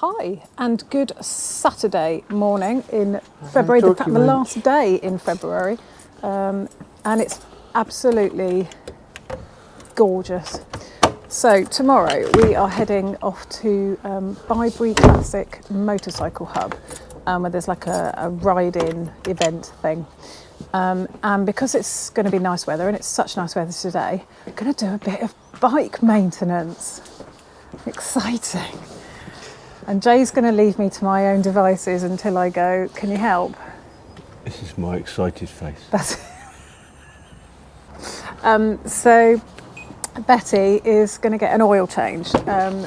Hi, and good Saturday morning in February, the last day in February, and it's absolutely gorgeous. So tomorrow we are heading off to Bibury Classic Motorcycle Hub, where there's like a ride-in event thing. And because it's going to be nice weather, and it's such nice weather today, I'm going to do a bit of bike maintenance. Exciting. And Jay's going to leave me to my own devices until I go, can you help? This is my excited face. That's so Betty is going to get an oil change,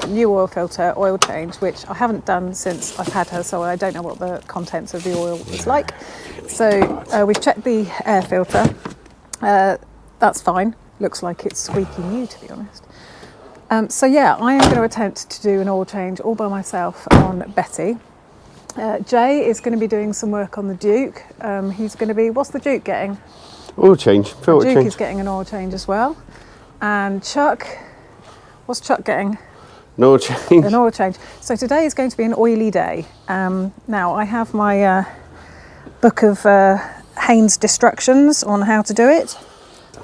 new oil filter, oil change, which I haven't done since I've had her, so I don't know what the contents of the oil is like. So we've checked the air filter. That's fine. Looks like it's squeaky new, to be honest. So yeah, I am going to attempt to do an oil change all by myself on Betty. Jay is going to be doing some work on the Duke. He's going to be, what's the Duke getting? Oil change, filter change. Duke is getting an oil change as well. And Chuck, what's Chuck getting? An oil change. An oil change. So today is going to be an oily day. Now I have my book of Haynes instructions on how to do it.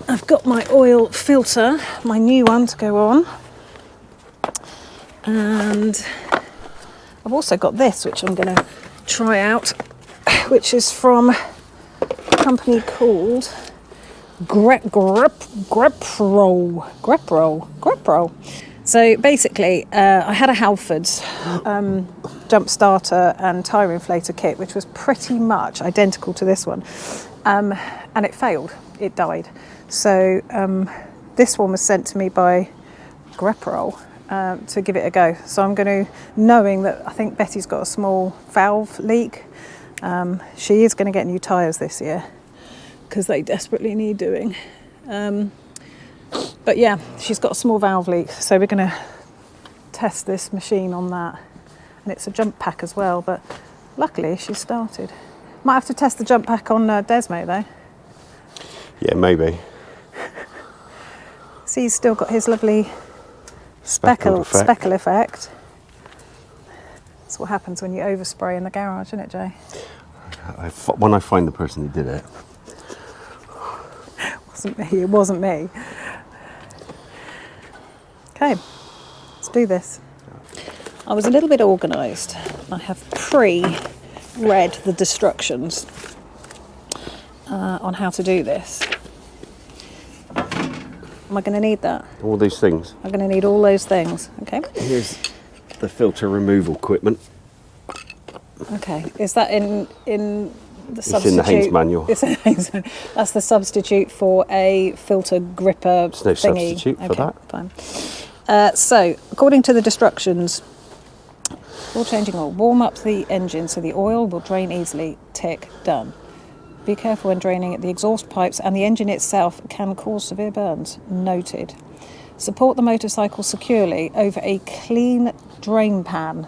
I've got my oil filter, my new one, to go on. And I've also got this, which I'm going to try out, which is from a company called Grepro. So basically, I had a Halfords jump starter and tyre inflator kit, which was pretty much identical to this one, and it failed. It died. So this one was sent to me by Grepro to give it a go. So I'm going to, knowing that I think Betty's got a small valve leak, she is going to get new tyres this year because they desperately need doing. But yeah, she's got a small valve leak, so we're going to test this machine on that. And it's a jump pack as well, but luckily she started. Might have to test the jump pack on Desmo though. Yeah, maybe. See, he's still got his lovely speckle effect. That's what happens when you overspray in the garage, isn't it, Jay? When I find the person who did it. It wasn't me. Okay, let's do this. I was a little bit organised. I have pre-read the instructions on how to do this. Am I going to need that? All these things. I'm going to need all those things, okay? Here's the filter removal equipment. Okay, is that in the substitute? It's in the Haynes manual. It's in Haynes. That's the substitute for a filter gripper There's no thingy. substitute for that. Fine. So, according to the instructions, oil changing oil. Warm up the engine so the oil will drain easily. Tick, done. Be careful when draining the exhaust pipes, and the engine itself can cause severe burns. Noted. Support the motorcycle securely over a clean drain pan.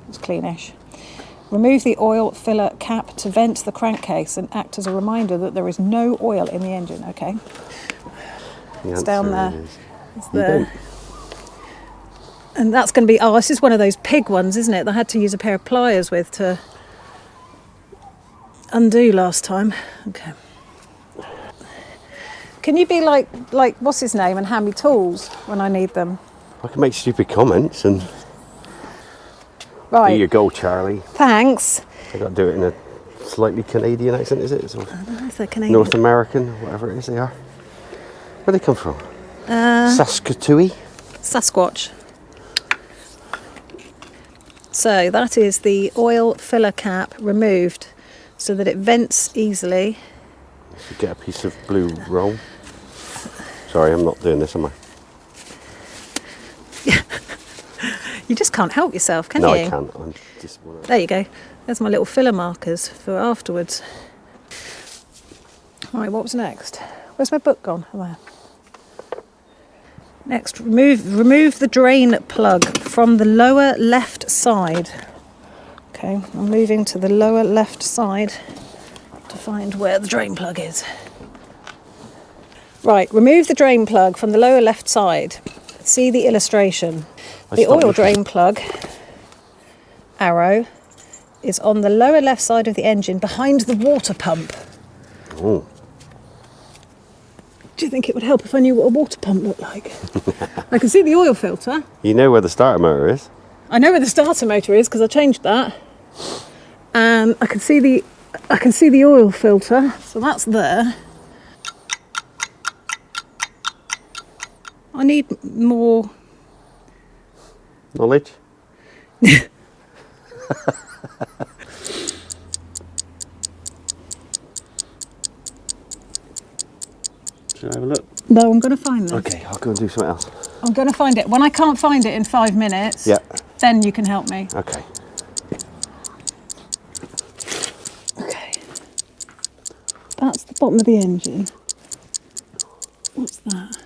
It's cleanish. Remove the oil filler cap to vent the crankcase and act as a reminder that there is no oil in the engine. Okay. It's down there. It's there. And that's going to be, this is one of those pig ones, isn't it? I had to use a pair of pliers with to undo last time. Okay. Can you be like what's his name and hand me tools when I need them? I can make stupid comments and... Right. Here you go, Charlie. Thanks. I got to do it in a slightly Canadian accent, is it? I don't know if they're Canadian. North American, whatever it is they are. Where do they come from? Saskatoon? Sasquatch. So that is the oil filler cap removed so that it vents easily. You should get a piece of blue roll. Sorry, I'm not doing this, am I? You just can't help yourself, can no, you? No, I can't. I'm just wanna... There you go. There's my little filler markers for afterwards. All right, what was next? Where's my book gone? Oh, there. Next, remove the drain plug from the lower left side. Okay, I'm moving to the lower left side to find where the drain plug is. Right, remove the drain plug from the lower left side. See the illustration. I The stopped oil looking. drain plug arrow is on the lower left side of the engine behind the water pump. Oh, Do you think it would help if I knew what a water pump looked like? I can see the oil filter. you know where the starter motor is? I know where the starter motor is because I changed that. And I can see the oil filter, so that's there. I need more. Knowledge? Should I have a look? No, I'm going to find this. Okay, I'll go and do something else. I'm going to find it. When I can't find it in 5 minutes, Yeah. then you can help me. Okay. Okay. That's the bottom of the engine. What's that?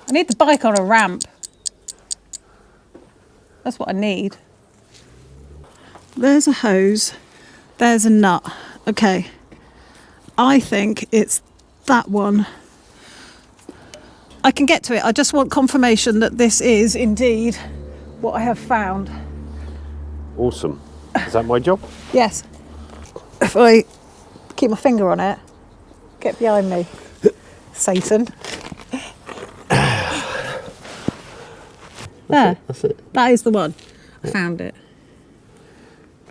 I need the bike on a ramp. That's what I need. There's a hose. There's a nut. Okay. I think it's that one. I can get to it. I just want confirmation that this is indeed what I have found. Awesome. Is that my job? Yes. If I keep my finger on it, get behind me, Satan. There. That's it. That is the one. I found it.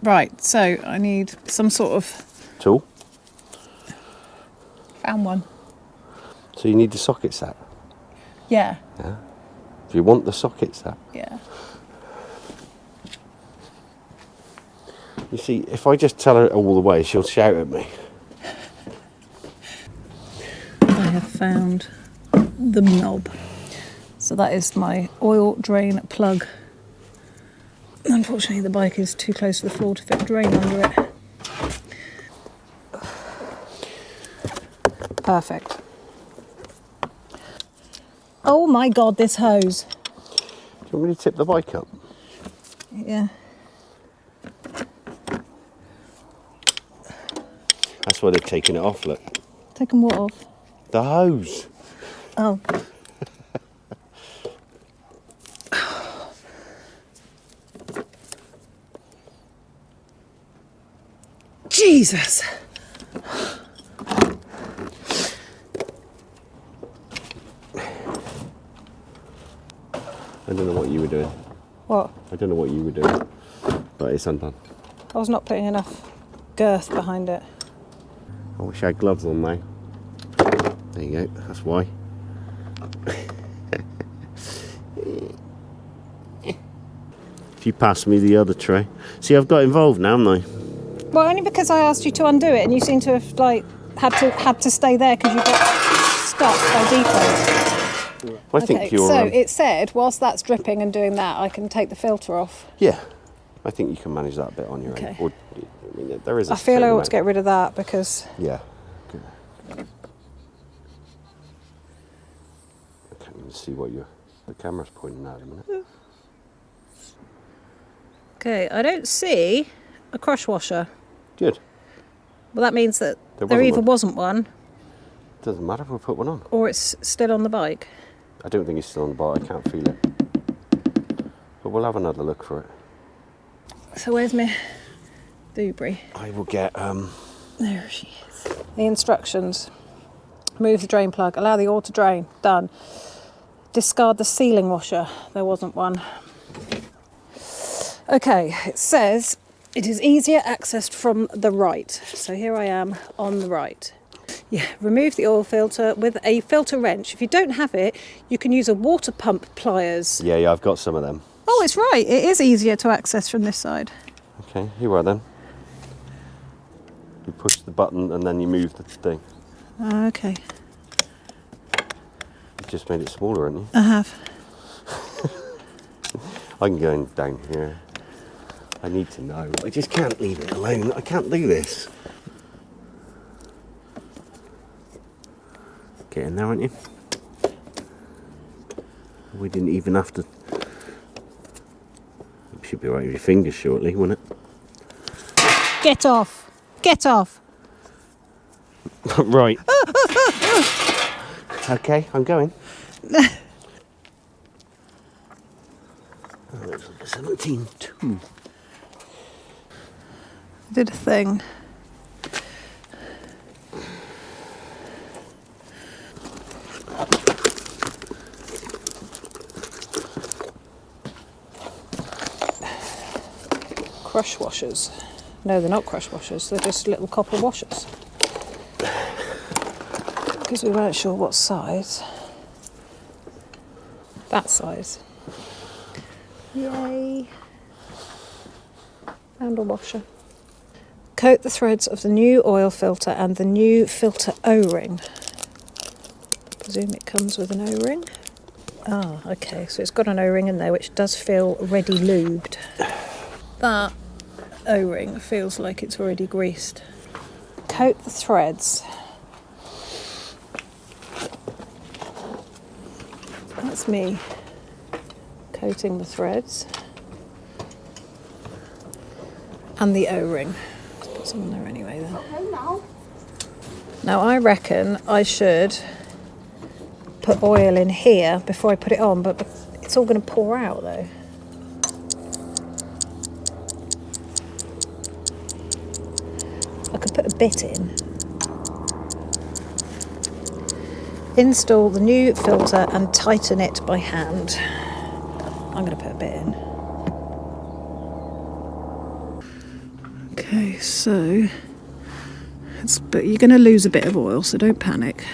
Right, so I need some sort of... Tool. Found one. So you need the socket set. Yeah. Yeah. Do you want the socket set? Yeah. You see, if I just tell her all the way, she'll shout at me. I have found the knob. So that is my oil drain plug. Unfortunately, the bike is too close to the floor to fit a drain under it. Perfect. Oh my God, this hose. Do you want me to tip the bike up? Yeah. That's why they've taken it off, look. Taken what off? The hose. Oh. Jesus. I don't know what you were doing. What? I don't know what you were doing, but it's undone. I was not putting enough girth behind it. I wish I had gloves on now. There you go, that's why. If you pass me the other tray. See, I've got involved now, haven't I? Well, only because I asked you to undo it, and you seem to have had to stay there because you got stuck by default. I think you're... So it said, whilst that's dripping and doing that, I can take the filter off. Yeah, I think you can manage that bit on your Okay. own. Or, I mean, there is a I feel I certain ought amount. to get rid of that because Yeah. Okay. I can't even see what the camera's pointing at a minute. okay, I don't see a crush washer. Good. Well, that means that There there wasn't either one. wasn't one Doesn't matter if we put one on. or it's still on the bike. I don't think it's still on the bar. I can't feel it. But we'll have another look for it. So where's my Bibury? I will get There she is. The instructions. Move the drain plug. Allow the oil to drain. Done. Discard the sealing washer. There wasn't one. Okay, it says it is easier accessed from the right. So here I am on the right. Yeah, remove the oil filter with a filter wrench. If you don't have it, you can use a water pump pliers. Yeah, I've got some of them. Oh, it's right. It is easier to access from this side. Okay, here we are then. You push the button and then you move the thing. Okay, You just made it smaller, haven't you? I have. I can go down here. I need to know. I just can't leave it alone. I can't do this. Get in there, aren't you? We didn't even have to... It should be right with your fingers shortly, won't it? Get off. Get off. Right. Okay, I'm going. Oh, looks like a 17.2. Did a thing. Crush washers. No, they're not crush washers, they're just little copper washers. Because we weren't sure what size. That size. Yay. Found a washer. Coat the threads of the new oil filter and the new filter O-ring. I presume it comes with an O-ring. Ah, okay, so it's got an O-ring in there which does feel ready lubed. That O-ring feels like it's already greased. Coat the threads. That's me coating the threads. And the O-ring. Let's put some on there anyway then. Okay, now. Now I reckon I should put oil in here before I put it on, but it's all going to pour out though. I could put a bit in. Install the new filter and tighten it by hand. I'm going to put a bit in. Okay, so but you're going to lose a bit of oil, so don't panic.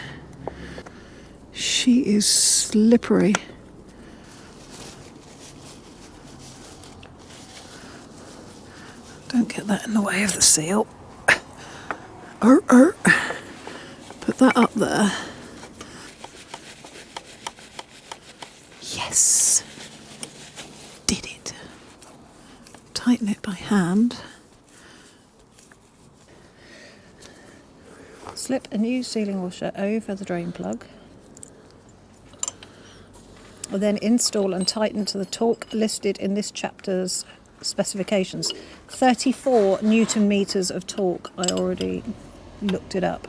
She is slippery. Don't get that in the way of the seal. Put that up there. Yes. Did it. Tighten it by hand. Slip a new sealing washer over the drain plug. Then install and tighten to the torque listed in this chapter's specifications. 34 Newton meters of torque. I already looked it up.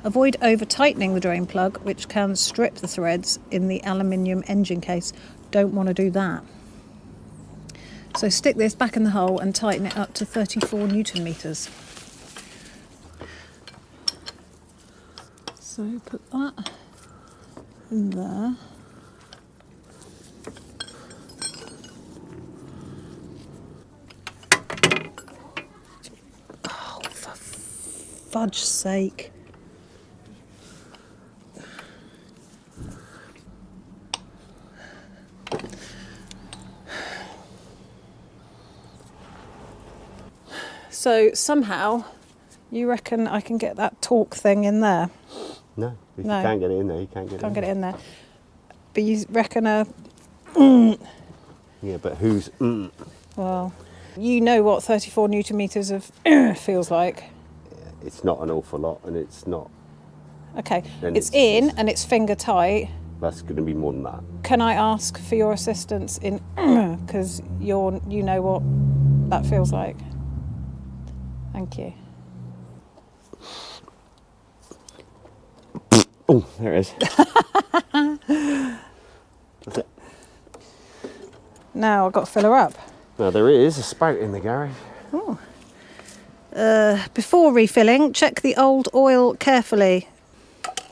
Avoid over tightening the drain plug, which can strip the threads in the aluminium engine case. Don't want to do that. So stick this back in the hole and tighten it up to 34 Newton meters. So put that in there. Oh, for fudge's sake. So somehow you reckon I can get that torque thing in there? No, if No. you can't get it in there, you can't get it in Can't there. get it in there. But you reckon Yeah, but who's... well, you know what 34 Newton meters of feels like. It's not an awful lot, and it's not... Okay, Then it's it's- in and it's finger tight. That's going to be more than that. Can I ask for your assistance in, because you know what that feels like? Thank you. Oh, there it is. That's it. Now I've got to fill her up. Now there is a spout in the garage. Oh. Before refilling, check the old oil carefully.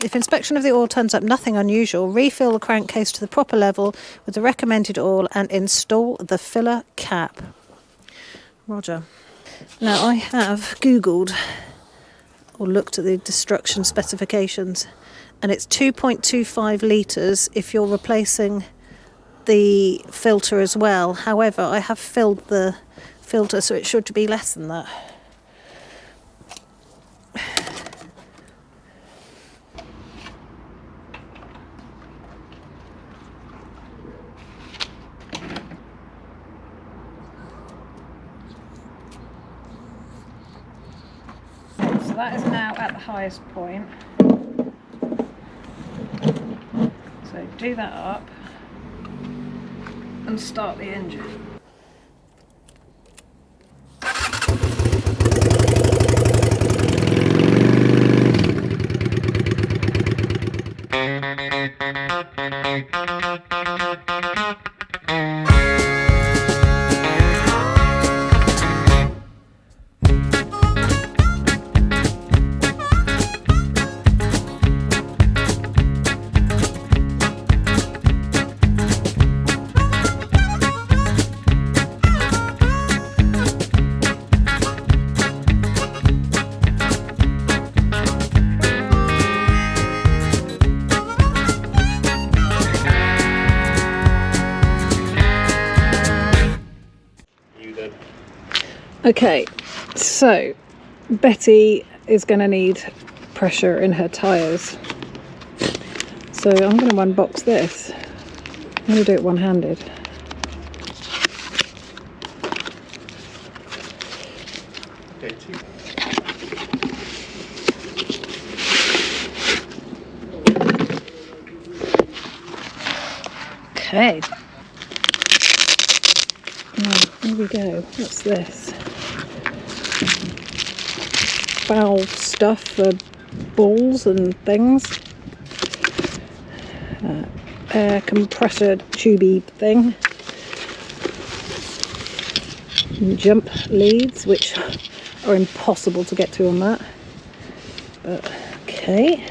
If inspection of the oil turns up nothing unusual, refill the crankcase to the proper level with the recommended oil and install the filler cap. Roger. Now I have Googled or looked at the destruction specifications, and it's 2.25 litres if you're replacing the filter as well. However, I have filled the filter, so it should be less than that. So that is now at the highest point. So do that up and start the engine. Okay, so Betty is going to need pressure in her tyres. So I'm going to unbox this. I'm going to do it one-handed. Okay. Now, here we go. What's this? Valve stuff for balls and things. Air compressor tubey thing. Jump leads, which are impossible to get to on that. But okay.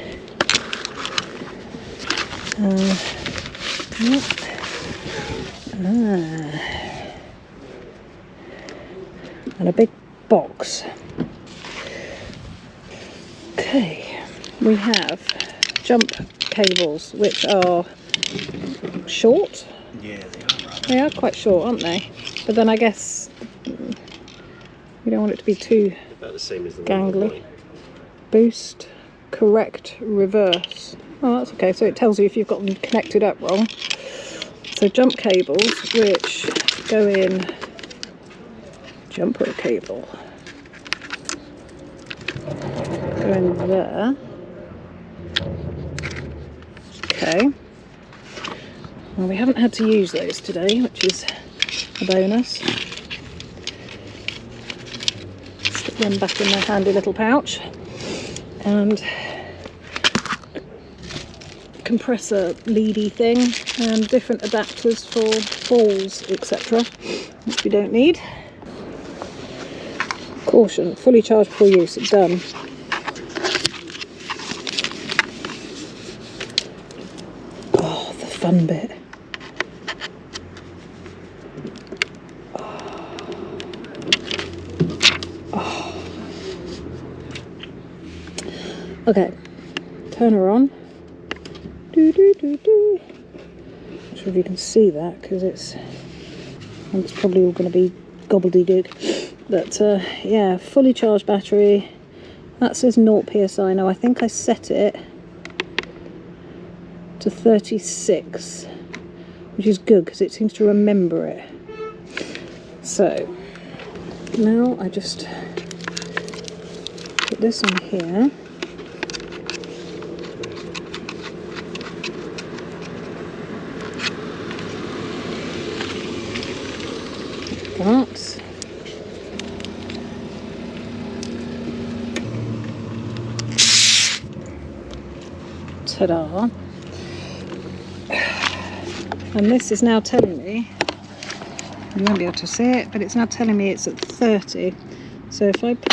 And a big box. Okay, we have jump cables, which are short. Yeah, They are quite short, aren't they? But then I guess you don't want it to be too about the same as the gangly. Boost, correct, reverse. Oh, that's okay. So it tells you if you've got them connected up wrong. So jump cables, which go in jumper cable. Go in there. Okay. Well, we haven't had to use those today, which is a bonus. Stick them back in their handy little pouch. And a compressor leady thing, and different adapters for balls, etc., which we don't need. Caution, fully charged before use. Done. Oh, the fun bit. Oh. Okay, turn her on. Do do do do. Not sure if you can see that because it's probably all going to be gobbledygook. But yeah, fully charged battery. That says 0 psi. Now I think I set it to 36, which is good because it seems to remember it. So now I just put this on here. That. Ta-da. And this is now telling me, you won't be able to see it, but it's now telling me it's at 30. So if I put it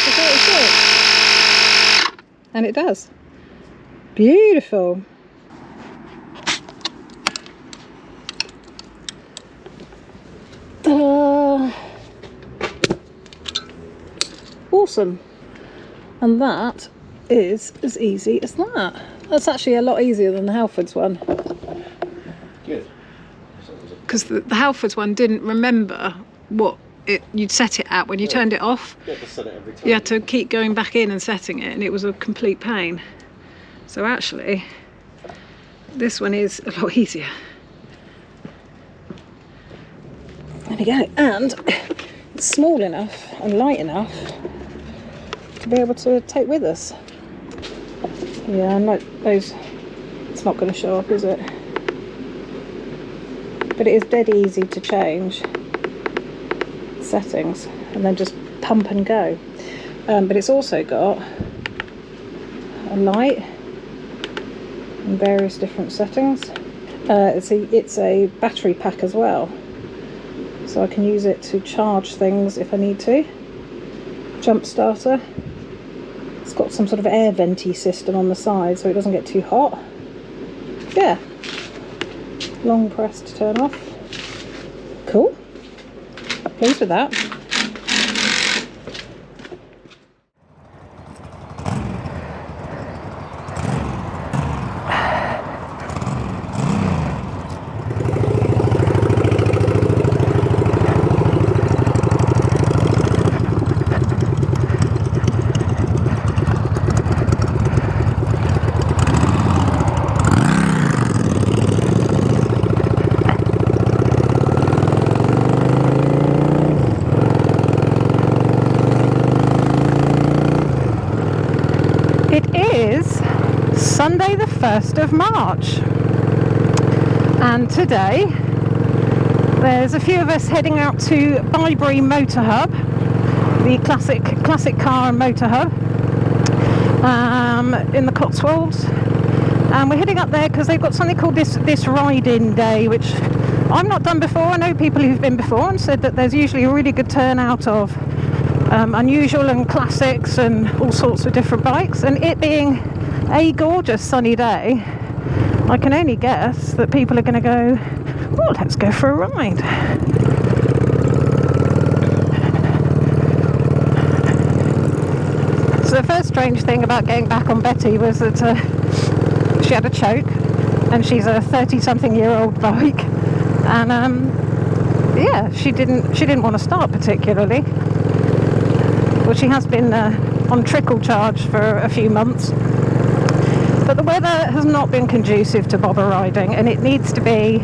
to 36, and it does. Beautiful. Ta-da. Awesome. And that is as easy as that. That's actually a lot easier than the Halfords one. Good. Because the Halfords one didn't remember what you'd set it at when you turned it off. You have to set it every time. You had to keep going back in and setting it, and it was a complete pain. So actually, this one is a lot easier. There we go. And it's small enough and light enough to be able to take with us. Yeah, and like those, it's not going to show up, is it? But it is dead easy to change settings and then just pump and go. But it's also got a light in various different settings. It's a battery pack as well, so I can use it to charge things if I need to. Jump starter. It's got some sort of air venty system on the side so it doesn't get too hot. Yeah. Long press to turn off. Cool. Pleased with that. Sunday the 1st of March, and today there's a few of us heading out to Bibury Motor Hub, the classic car and motor hub in the Cotswolds, and we're heading up there because they've got something called this ride-in day, which I've not done before. I know people who've been before and said that there's usually a really good turnout of unusual and classics and all sorts of different bikes, and it being a gorgeous sunny day, I can only guess that people are going to go, well, let's go for a ride. So the first strange thing about getting back on Betty was that she had a choke, and she's a 30-something-year-old bike, and yeah, she didn't want to start particularly. Well, she has been on trickle charge for a few months. But the weather has not been conducive to bobber riding, and it needs to be,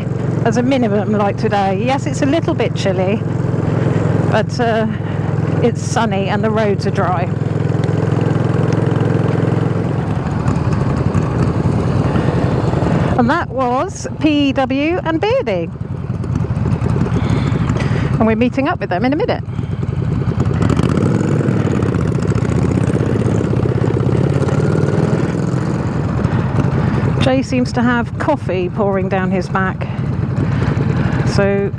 as a minimum, like today. Yes, it's a little bit chilly, but it's sunny and the roads are dry. And that was PW and Beardy. And we're meeting up with them in a minute. Jay seems to have coffee pouring down his back, so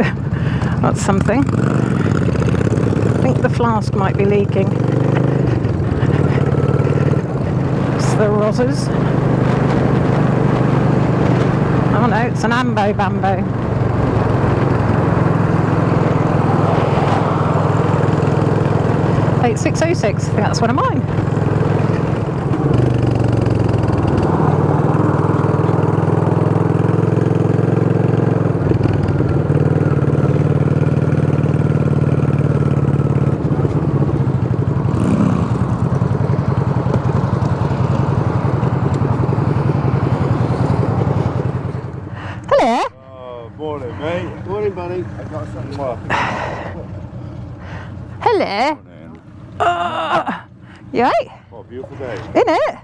that's something. I think the flask might be leaking. It's the Rozzers. Oh no, it's an Ambo Bambo. 8606, I think that's one of mine. Morning, mate. Morning, buddy. I got something more. Hello. You right? What a beautiful day. Isn't it?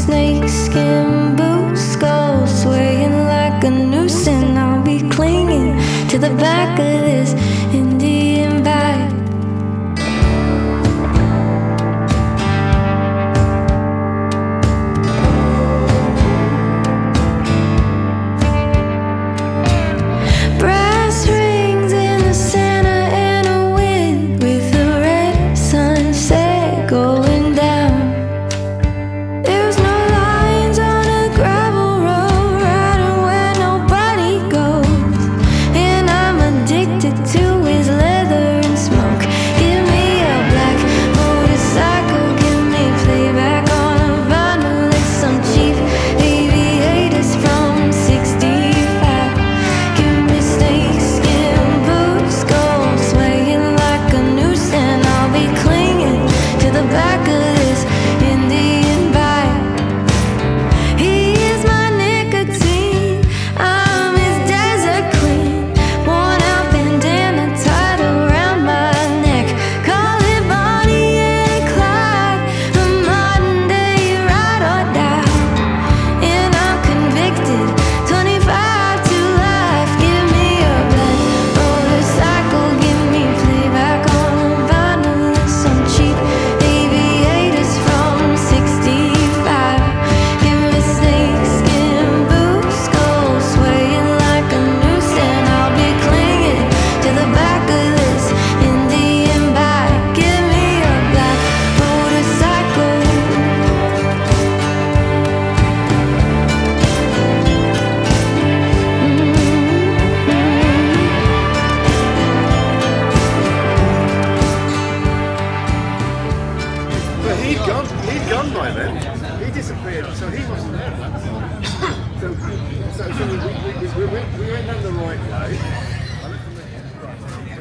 snakeskin boots, skull swaying like a noose, and I'll be clinging to the back of this Indian bike.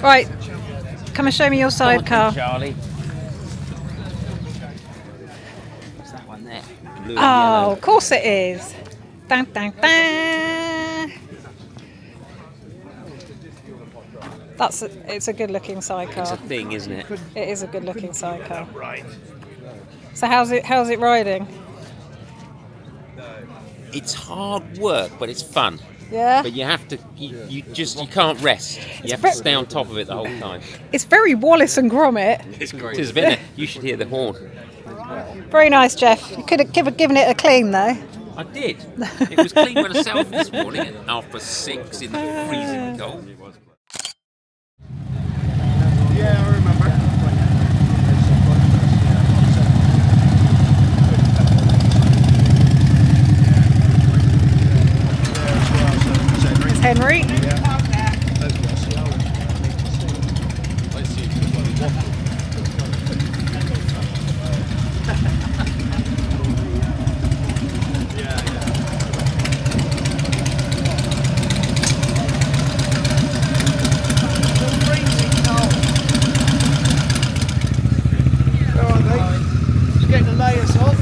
Right, come and show me your sidecar. Charlie. What's that one there? Blue and Oh, yellow. of course it is. Dun, dun, dun. It's a good looking It's sidecar. a thing, isn't it? It is a good looking sidecar. So how's it riding? It's hard work, but it's fun. Yeah. But you have to, you can't rest. You have to stay on top of it the whole time. It's very Wallace and Gromit. It's great. Isn't it? You should hear the horn. Very nice, Jeff. You could have given it a clean though. I did. It was clean myself this morning at 6:30 in the freezing cold. Yeah, I remember. It's Henry. Just getting the layers off.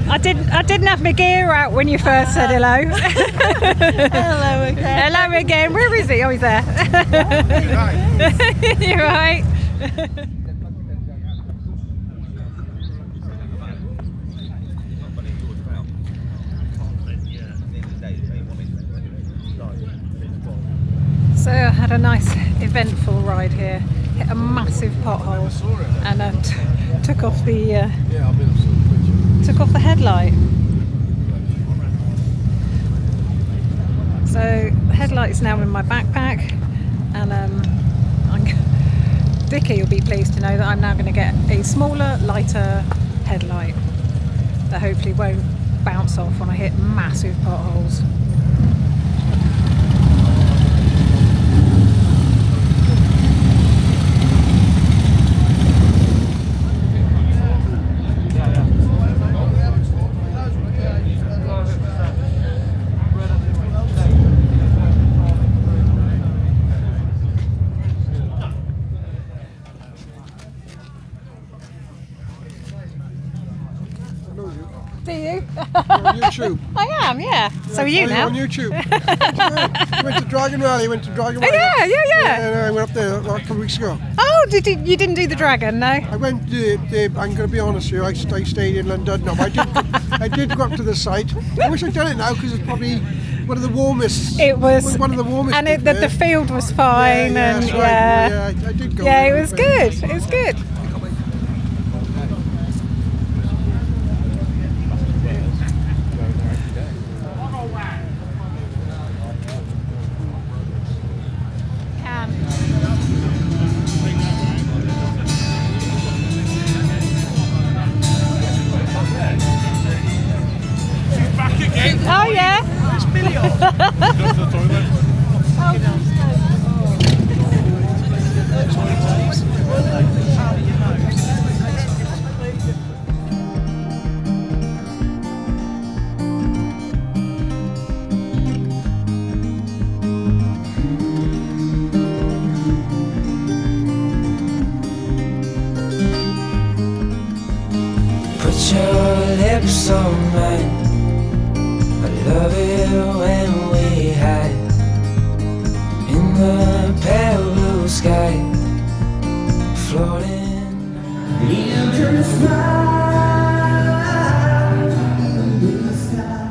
I didn't have my gear out when you first said hello. Hello again. Hello again. Where is he? Oh, he's there. You're right. So I had a nice eventful ride here. Hit a massive pothole and took off the headlight. So the headlight is now in my backpack, and Vicky will be pleased to know that I'm now going to get a smaller, lighter headlight that hopefully won't bounce off when I hit massive potholes. Do you? You're on YouTube. I am, yeah. So are you You're now? on YouTube. Yeah. Went to Dragon Rally. Oh, yeah. And I went up there a couple of weeks ago. Oh, you didn't do the dragon, no? I went. I'm going to be honest with you. I stayed in London. No, but I did go up to the site. I wish I'd done it now because it's probably one of the warmest. It was one of the warmest. and the field was fine, and that's right. yeah, I did go. yeah, it there. was good. It was good. Oh yeah. It's Billy on. Go to the toilet. Put your lips on mine. I love it when we hide in the pale blue sky, floating. You can smile in the sky.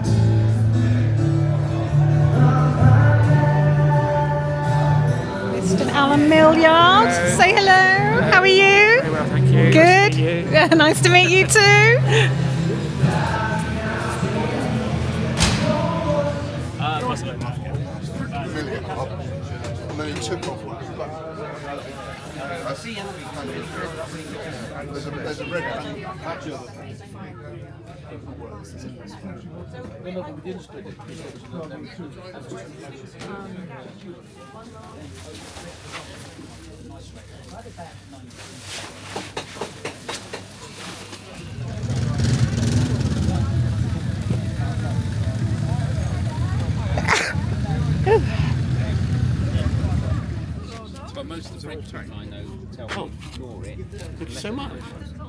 Mr. Alan Millyard, say hello. How are you? Very well, thank you. Good. Nice to meet you. Nice to meet you too. took off one. I see there's a red patch of But most of the French people I know tell me ignore it. Thank you so much.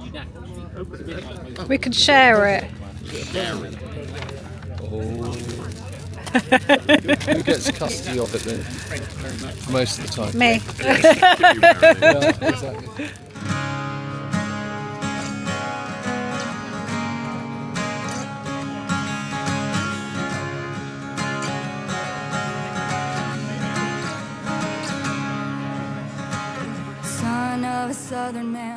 You'd actually open it. We could share it. Who gets custody of it then? Most of the time. Me. Yeah, exactly. Son of a southern man